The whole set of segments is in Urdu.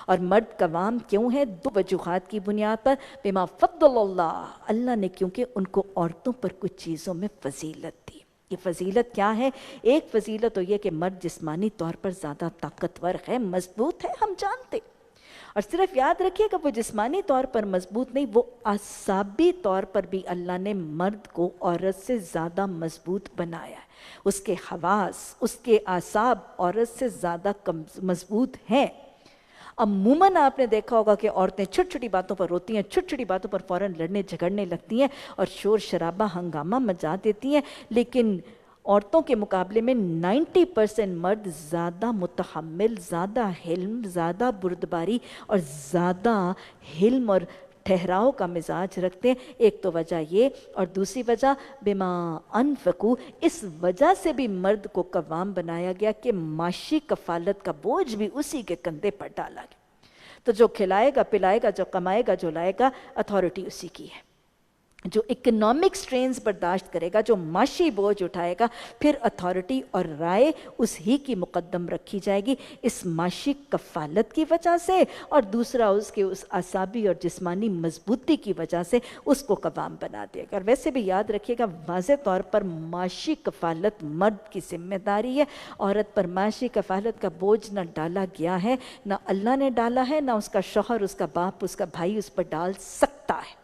اور مرد قوام کیوں ہے؟ دو وجوہات کی بنیاد پر، بما فضل اللہ نے کیونکہ ان کو عورتوں پر کچھ چیزوں میں فضیلت دی۔ یہ فضیلت کیا ہے؟ ایک فضیلت تو یہ کہ مرد جسمانی طور پر زیادہ طاقتور ہے، مضبوط ہے، ہم جانتے، اور صرف یاد رکھیے کہ وہ جسمانی طور پر مضبوط نہیں، وہ اعصابی طور پر بھی اللہ نے مرد کو عورت سے زیادہ مضبوط بنایا ہے۔ اس کے حواس، اس کے اعصاب عورت سے زیادہ مضبوط ہیں۔ عموماً آپ نے دیکھا ہوگا کہ عورتیں چھوٹی چھوٹی باتوں پر روتی ہیں، چھوٹی چھوٹی باتوں پر فوراً لڑنے جھگڑنے لگتی ہیں اور شور شرابہ ہنگامہ مچا دیتی ہیں، لیکن عورتوں کے مقابلے میں 90% مرد زیادہ متحمل، زیادہ حلم، زیادہ بردباری اور زیادہ حلم اور ٹھہراؤ کا مزاج رکھتے ہیں۔ ایک تو وجہ یہ، اور دوسری وجہ بما انفقو، اس وجہ سے بھی مرد کو قوام بنایا گیا کہ معاشی کفالت کا بوجھ بھی اسی کے کندھے پر ڈالا گیا۔ تو جو کھلائے گا، پلائے گا، جو کمائے گا، جو لائے گا، اتھارٹی اسی کی ہے۔ جو اکنامک سٹرینز برداشت کرے گا، جو معاشی بوجھ اٹھائے گا، پھر اتھارٹی اور رائے اس ہی کی مقدم رکھی جائے گی، اس معاشی کفالت کی وجہ سے، اور دوسرا اس کے اس اعصابی اور جسمانی مضبوطی کی وجہ سے اس کو قوام بنا دے گا۔ اور ویسے بھی یاد رکھیے گا، واضح طور پر معاشی کفالت مرد کی ذمہ داری ہے، عورت پر معاشی کفالت کا بوجھ نہ ڈالا گیا ہے، نہ اللہ نے ڈالا ہے، نہ اس کا شوہر، اس کا باپ، اس کا بھائی اس پر ڈال سکتا ہے۔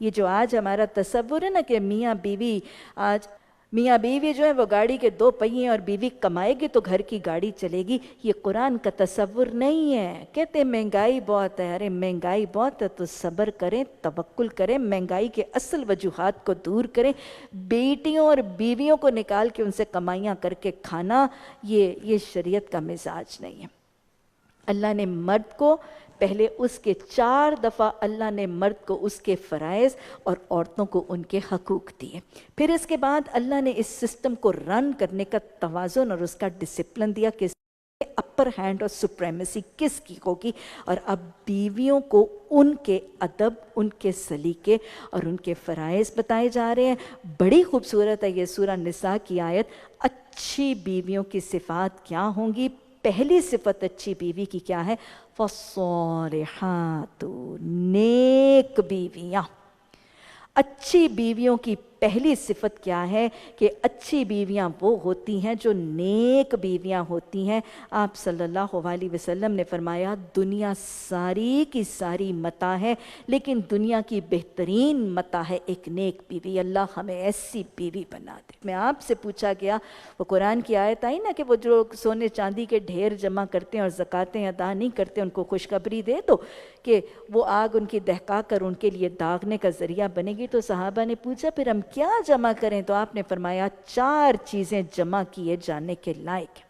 یہ جو آج ہمارا تصور ہے نا کہ میاں بیوی، آج میاں بیوی جو ہے وہ گاڑی کے دو پہیے، اور بیوی کمائے گی تو گھر کی گاڑی چلے گی، یہ قرآن کا تصور نہیں ہے۔ کہتے مہنگائی بہت ہے، ارے مہنگائی بہت ہے تو صبر کریں، توکل کریں، مہنگائی کے اصل وجوہات کو دور کریں۔ بیٹیوں اور بیویوں کو نکال کے ان سے کمائیاں کر کے کھانا، یہ شریعت کا مزاج نہیں ہے۔ اللہ نے مرد کو پہلے اس کے 4 دفعہ اللہ نے مرد کو اس کے فرائض اور عورتوں کو ان کے حقوق دیے، پھر اس کے بعد اللہ نے اس سسٹم کو رن کرنے کا توازن اور اس کا ڈسپلن دیا کہ اپر ہینڈ اور سپریمیسی کس کی ہوگی، اور اب بیویوں کو ان کے ادب، ان کے سلیقے اور ان کے فرائض بتائے جا رہے ہیں۔ بڑی خوبصورت ہے یہ سورہ نساء کی آیت۔ اچھی بیویوں کی صفات کیا ہوں گی؟ پہلی صفت اچھی بیوی کی کیا ہے؟ فَالصَّالِحَاتُ، نیک بیویاں۔ اچھی بیویوں کی پہلی صفت کیا ہے؟ کہ اچھی بیویاں وہ ہوتی ہیں جو نیک بیویاں ہوتی ہیں۔ آپ صلی اللہ علیہ وسلم نے فرمایا دنیا ساری کی ساری متاع ہے، لیکن دنیا کی بہترین متاع ہے ایک نیک بیوی۔ اللہ ہمیں ایسی بیوی بنا دے۔ میں آپ سے پوچھا گیا، وہ قرآن کی آیت آئی نا کہ وہ جو سونے چاندی کے ڈھیر جمع کرتے ہیں اور زکاتیں ادا نہیں کرتے، ان کو خوشخبری دے دو کہ وہ آگ ان کی دہکا کر ان کے لیے داغنے کا ذریعہ بنے گی۔ تو صحابہ نے پوچھا پھر ہم کیا جمع کریں؟ تو آپ نے فرمایا 4 چیزیں جمع کیے جانے کے لائق ہیں۔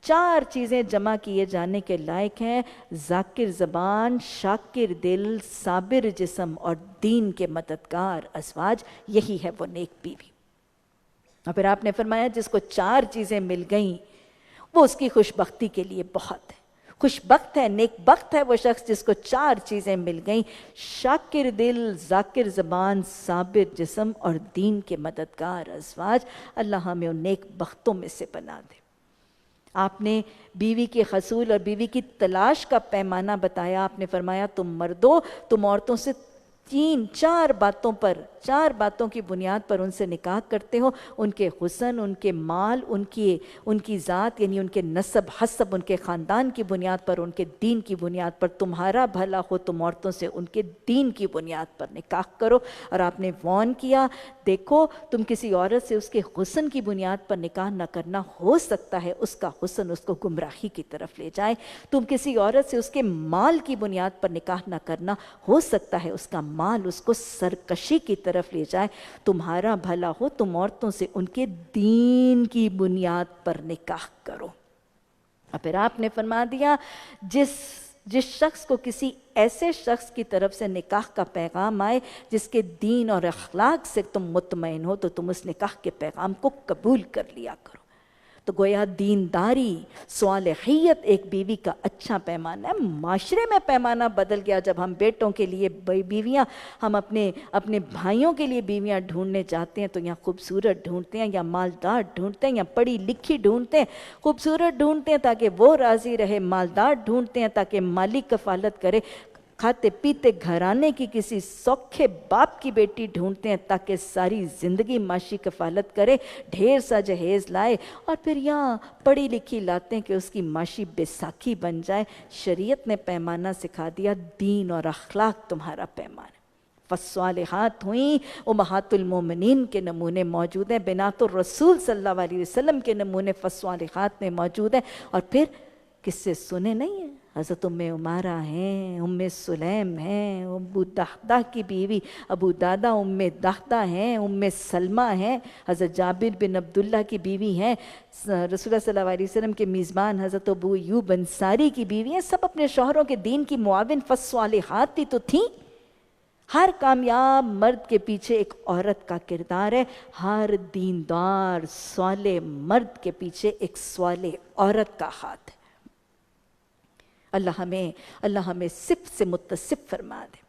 4 چیزیں جمع کیے جانے کے لائق ہیں: ذاکر زبان، شاکر دل، صابر جسم اور دین کے مددگار ازواج۔ یہی ہے وہ نیک بیوی۔ اور پھر آپ نے فرمایا جس کو 4 چیزیں مل گئیں وہ اس کی خوش بختی کے لیے بہت ہے، خوش بخت ہے، نیک بخت ہے وہ شخص جس کو 4 چیزیں مل گئیں: شاکر دل، ذاکر زبان، صابر جسم اور دین کے مددگار ازواج۔ اللہ ہمیں ان نیک بختوں میں سے بنا دے۔ آپ نے بیوی کے حصول اور بیوی کی تلاش کا پیمانہ بتایا۔ آپ نے فرمایا تم مردو، تم عورتوں سے 4 باتوں کی بنیاد پر ان سے نکاح کرتے ہو: ان کے حسن، ان کے مال، ان کی ذات یعنی ان کے نسب حسب، ان کے خاندان کی بنیاد پر، ان کے دین کی بنیاد پر۔ تمہارا بھلا ہو تم عورتوں سے ان کے دین کی بنیاد پر نکاح کرو۔ اور آپ نے وارن کیا، دیکھو تم کسی عورت سے اس کے حسن کی بنیاد پر نکاح نہ کرنا، ہو سکتا ہے اس کا حسن اس کو گمراہی کی طرف لے جائے۔ تم کسی عورت سے اس کے مال کی بنیاد پر نکاح نہ کرنا، ہو سکتا ہے اس کا مال اس کو سرکشی کی طرف لے جائے۔ تمہارا بھلا ہو تم عورتوں سے ان کے دین کی بنیاد پر نکاح کرو۔ اور پھر آپ نے فرما دیا جس شخص کو کسی ایسے شخص کی طرف سے نکاح کا پیغام آئے جس کے دین اور اخلاق سے تم مطمئن ہو تو تم اس نکاح کے پیغام کو قبول کر لیا کرو۔ تو گویا دینداری صالحیت ایک بیوی کا اچھا پیمانہ ہے۔ معاشرے میں پیمانہ بدل گیا جب ہم بیٹوں کے لیے بیویاں، ہم اپنے بھائیوں کے لیے بیویاں ڈھونڈنے جاتے ہیں تو یا خوبصورت ڈھونڈتے ہیں یا مالدار ڈھونڈتے ہیں یا پڑھی لکھی ڈھونڈتے ہیں۔ خوبصورت ڈھونڈتے ہیں تاکہ وہ راضی رہے، مالدار ڈھونڈتے ہیں تاکہ مالی کفالت کرے، کھاتے پیتے گھرانے کی کسی سوکھے باپ کی بیٹی ڈھونڈتے ہیں تاکہ ساری زندگی معاشی کفالت کرے، ڈھیر سا جہیز لائے، اور پھر یہاں پڑھی لکھی لاتے ہیں کہ اس کی معاشی بیساکھی بن جائے۔ شریعت نے پیمانہ سکھا دیا، دین اور اخلاق تمہارا پیمانہ۔ فالصالحات ہوئیں امہات المومنین کے نمونے موجود ہیں، بنات الرسول صلی اللہ علیہ وسلم کے نمونے فالصالحات میں موجود ہیں۔ اور پھر کس سے سنے نہیں ہیں؟ حضرت ام عمارہ ہیں، ام سلیم ہیں، ابو دحدہ کی بیوی ابو دادا ام دحدہ ہیں، ام سلمہ ہیں، حضرت جابر بن عبداللہ کی بیوی ہیں، رسول اللہ صلی اللہ علیہ وسلم کے میزبان حضرت ابو ایوب انصاری کی بیوی ہیں، سب اپنے شوہروں کے دین کی معاون فالصالحات بھی تو تھیں۔ ہر کامیاب مرد کے پیچھے ایک عورت کا کردار ہے، ہر دیندار صالح مرد کے پیچھے ایک صالح عورت کا ہاتھ ہے۔ اللہ ہمیں صف سے متصف فرما دے۔